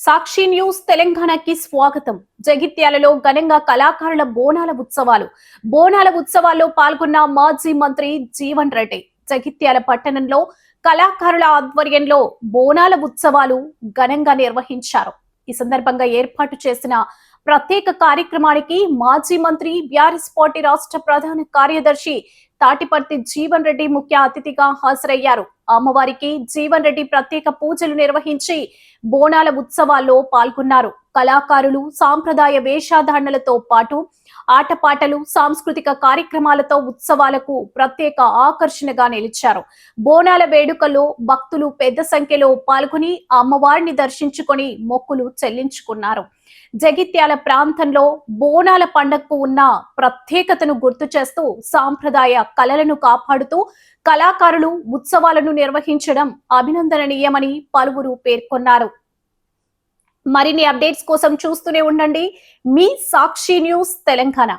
సాక్షి news తెలంగాణకి స్వాగతం. జగిత్యాలలో ఘనంగా కళాకారుల బోనాల ఉత్సవాల్లో పాల్గొన్న మాజీ మంత్రి జీవన్ రెడ్డి. జగిత్యాల పట్టణంలో కళాకారుల ఆధ్వర్యంలో బోనాల ఉత్సవాలు ఘనంగా నిర్వహించారు. ఈ సందర్భంగా ఏర్పాటు చేసిన ప్రత్యేక కార్యక్రమానికి మాజీ మంత్రి బీఆర్ఎస్ పార్టీ రాష్ట్ర ప్రధాన కార్యదర్శి తాటిపర్తి జీవన్ రెడ్డి ముఖ్య అతిథిగా హాజరయ్యారు. అమ్మవారికి జీవన్ రెడ్డి ప్రత్యేక పూజలు నిర్వహించి బోనాల ఉత్సవాల్లో పాల్గొన్నారు. కళాకారులు సాంప్రదాయ వేషధారణలతో పాటు ఆటపాటలు, సాంస్కృతిక కార్యక్రమాలతో ఉత్సవాలకు ప్రత్యేక ఆకర్షణగా నిలిచారు. బోనాల వేడుకల్లో భక్తులు పెద్ద సంఖ్యలో పాల్గొని అమ్మవారిని దర్శించుకొని మొక్కులు చెల్లించుకున్నారు. జగిత్యాల ప్రాంతంలో బోనాల పండుగకు ఉన్న ప్రత్యేకతను గుర్తు చేస్తూ సాంప్రదాయ కళలను కాపాడుతూ కళాకారులు ఉత్సవాలను నిర్వహించడం అభినందనీయమని పలువురు పేర్కొన్నారు. మరిన్ని అప్డేట్స్ కోసం చూస్తూనే ఉండండి మీ సాక్షి న్యూస్ తెలంగాణ.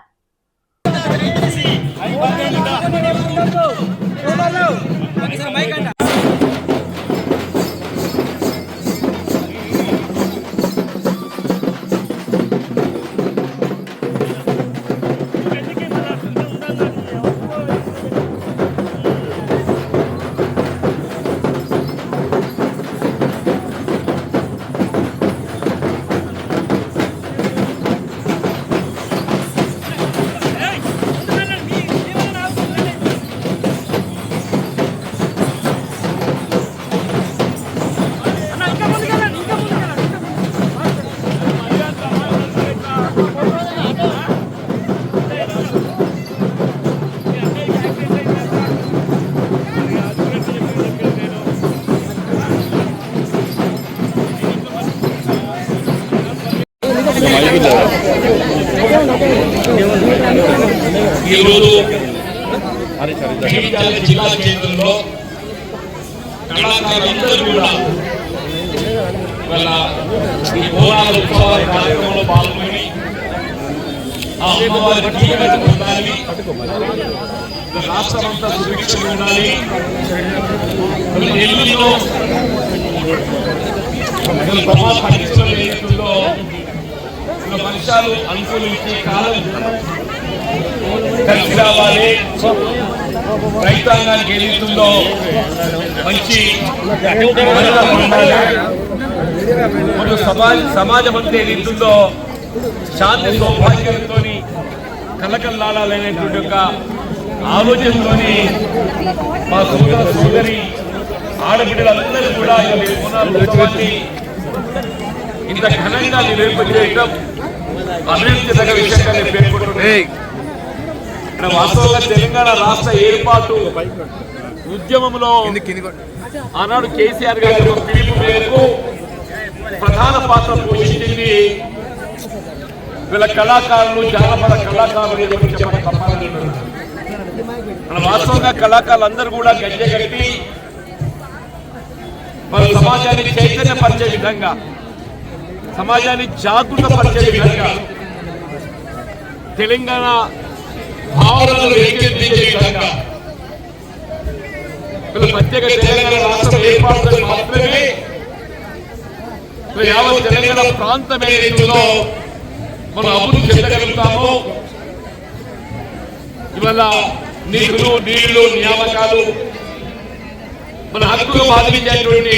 ఈరోజు జిల్లా కేంద్రంలో కళాకారులందరూ కూడా వాళ్ళ ఈ బోనాల ఉత్సవాల కార్యక్రమంలో పాల్గొని ఆ అమ్మవారి దీవెన పొందాలి, రాష్ట్రమంతా సుభిక్షంగా ఉండాలి. ఢిల్లీలో ప్రమాద పరిస్థితులు ఏదైతుందో వర్షాలు అనుకూలించే కాలం కలిసి రావాలి. రైతాంగానికి ఏదైతుందో మంచి సమాజం అంతా ఏదైతుందో శాంతి సౌభాగ్యంతో కలకల్లాడాలనేటువంటి ఒక ఆలోచనతో మా సోదరి ఆడబిడ్డలందరూ కూడా ఉత్సవాన్ని ఇంత ఘనంగా నిర్వహించడం అభినందించదగ్గ విషయంగా నేను పేర్కొంటున్నాను. వాస్తవంగా తెలంగాణ రాష్ట్ర ఏర్పాటు ఉద్యమంలో ఆనాడు కేసీఆర్ గారి పిలుపు మేరకు ప్రధాన పాత్ర పోషించింది వీళ్ళ కళాకారులు, జానపద కళాకారులు. వాస్తవంగా కళాకారులందరూ కూడా గంజె కట్టి మన సమాజాన్ని చైతన్యపరిచే విధంగా, సమాజాన్ని జాగృతపరిచే విధంగా, తెలంగాణ భావనలు రేకెత్తించే విధంగా ప్రత్యేక తెలంగాణ రాష్ట్రం ఏర్పాటు మాత్రమే యావత్ తెలంగాణ ప్రాంతం ఏదైతుందో మనం అభివృద్ధి చెందగలుగుతాము. ఇవాళ నిధులు, నీళ్లు, నియామకాలు, మన హక్కులు బాధించేటువంటి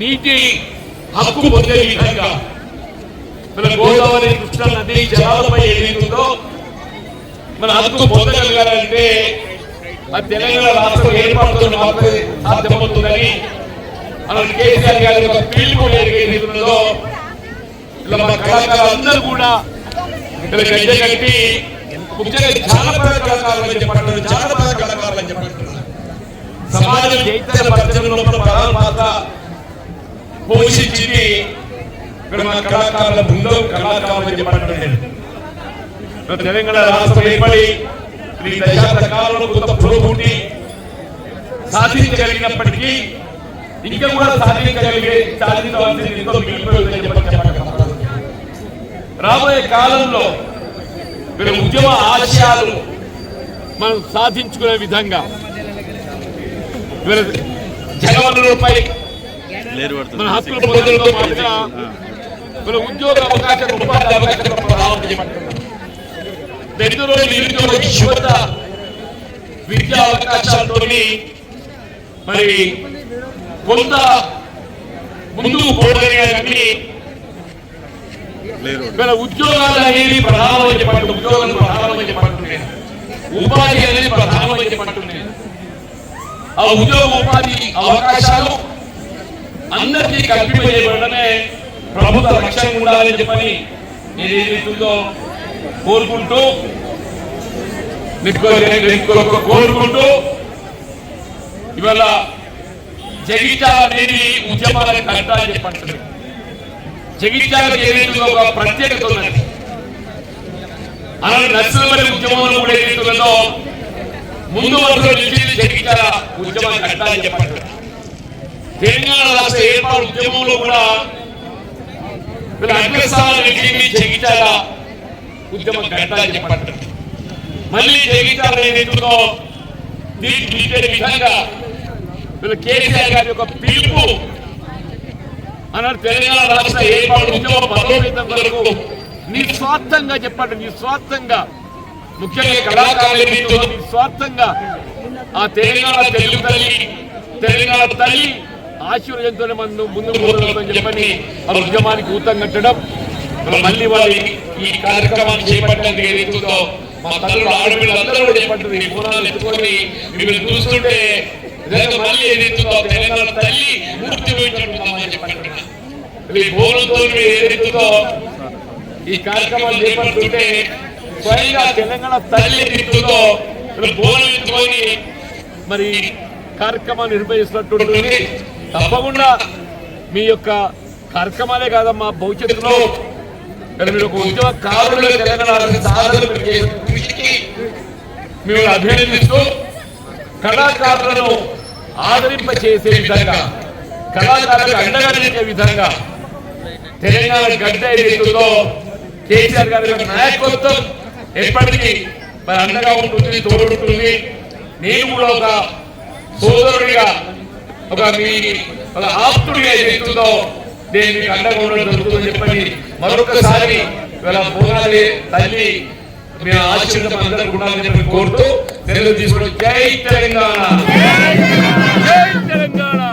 నీటి హక్కు పొందే విధంగా మన గోదావరి, కృష్ణా నది జలాలపై ఏదైతుందో మన హక్కు పొందగలగాలంటే ఆ తెలంగాణ రాష్ట్రం ఏర్పాటుతో మాత్రమే సాధ్యమవుతుందని కేసీఆర్ గారి యొక్క పిలుపు ఏదైతుందో ఇలా మన కళాకారులందరూ కూడా గంజె కట్టి ముఖ్యంగా జానపద కళాకారులు అని చెప్పంటున్నారు. సమాజం చైతన్యపరచడంలో ప్రధాన పాత్ర పోషించింది ఇక్కడ మన కళాకారుల బృందం, కళాకారులు అని చెప్పంటున్నారు. తెలంగాణ రాష్ట్రం ఏర్పడి ఈ దశాబ్ద కాలంలో కొంత పురోగతి సాధించగలిగినప్పటికీ ఇంకా కూడా సాధించవలసింది ఎంతో మిగిలిపోయిందని రాబోయే కాలంలో వీళ్ళ ఉద్యమ ఆశయాలు మనం సాధించుకునే విధంగా జలవనరులపై మన హక్కుల పొందడంతో పాటుగా మన ఉద్యోగ అవకాశాలు ఉపాధి అవకాశాలు ప్రధానం చేయబడుతున్నాం. 2 రోజులు నిరుద్యోగ యువత విద్యా అవకాశాలతో మరి కొంత ముందుకు పోవడానికి మన ఉద్యోగాలు అనేది ప్రధానమని చెప్పండి, ఉద్యోగాలు ప్రధానమని చెప్పంటున్నాయి, ఉపాధి అనేది ప్రధానమని చెప్పంటున్నాయి. ఆ ఉద్యోగ ఉపాధి అవకాశాలు అందరికీ కల్పింపజేయబడమే ప్రభుత్వ లక్ష్యంగా ఉండాలని చెప్పని నేను ఏదైతుందో కోరుకుంటూ ఇవాళ జగిత్యాల అనేది ఉద్యమాలను కట్టాలని చెప్పంటున్నాయి. జగిత్యాలకు ఏదైతుందో ఒక ప్రత్యేకత ఉన్నది. అలాంటి నక్సల్బరీ ఉద్యమంలో కూడా ఏదైతుందో ముందు వరుసలో నిలిచింది జగిత్యాల ఉద్యమాన్ని కట్టాలని చెప్పంటున్నారు. తెలంగాణ రాష్ట్ర ఏర్పాటు ఉద్యమంలో కూడా అగ్రస్థానం నిలిచింది జగిత్యాల ఉద్యమం కట్టాలని చెప్పంటారు. మళ్ళీ జగిత్యాల ఏదైతుందో దీనికి విధంగా కేసీఆర్ గారి యొక్క పిలుపు అన్నారు. తెలంగాణ రాష్ట్ర ఏర్పాటు ఉద్యమం బలోపేతం వరకు నిస్వార్థంగా చెప్పండి, నిస్వార్థంగా ముఖ్యంగా కళాకారులు నిస్వార్థంగా ఆ తెలంగాణ తెలుగు తల్లి తెలంగాణ తల్లి ఆశీర్వదించడం ముందుకు పోతుందని చెప్పని ఆ ఉద్యమానికి ఊతం కట్టడం. మళ్ళీ వాళ్ళు ఈ కార్యక్రమాన్ని చేపట్టడానికి ఏదైతుందో మా తల్లులు ఆడపిల్లలందరూ కూడా చేపట్టింది. ఈ బోనాలు ఎత్తుకొని మిమ్మల్ని చూస్తుంటే మళ్ళీ ఏదైతుందో తెలంగాణ తల్లి మూర్తి వహించుకుంటామని చెప్పంటున్నా. ఈ బోనంతో ఏదైతుందో ఈ కార్యక్రమాలు చేపడుతుంటే స్వయంగా తెలంగాణ తల్లి ఏదైతుందో బోనం ఎత్తుకొని మరి కార్యక్రమాలు నిర్వహిస్తున్నట్టు తప్పకుండా మీ యొక్క కార్యక్రమాలే కాదమ్మా భవిష్యత్తులో మీరు ఒక ఉద్యమకారులు తెలంగాణ సాధన కృషికి మేము అభినందిస్తూ కళాకారులను ఆదరింపచేసే విధంగా కళాకారులకు అండగా నిలిచే విధంగా తెలంగాణ గడ్డ ఏదైతుందో కేసీఆర్ గారి యొక్క నాయకత్వం ఎప్పటికీ మరి అండగా ఉంటుంది, తోడుంటుంది. నేను కూడా ఒక సోదరుడిగా ఒక ఆప్తుడిగా ఏదైతుందో నేను మీకు అండగా ఉండడం జరుగుతుందని చెప్పని మరొకసారి బోనాలి తల్లి మీ ఆశీర్వాదం అందరూ ఉండాలని చెప్పి కోరుతూ తెలుగు తీసుకుని జై తెలంగాణ, జై తెలంగాణ.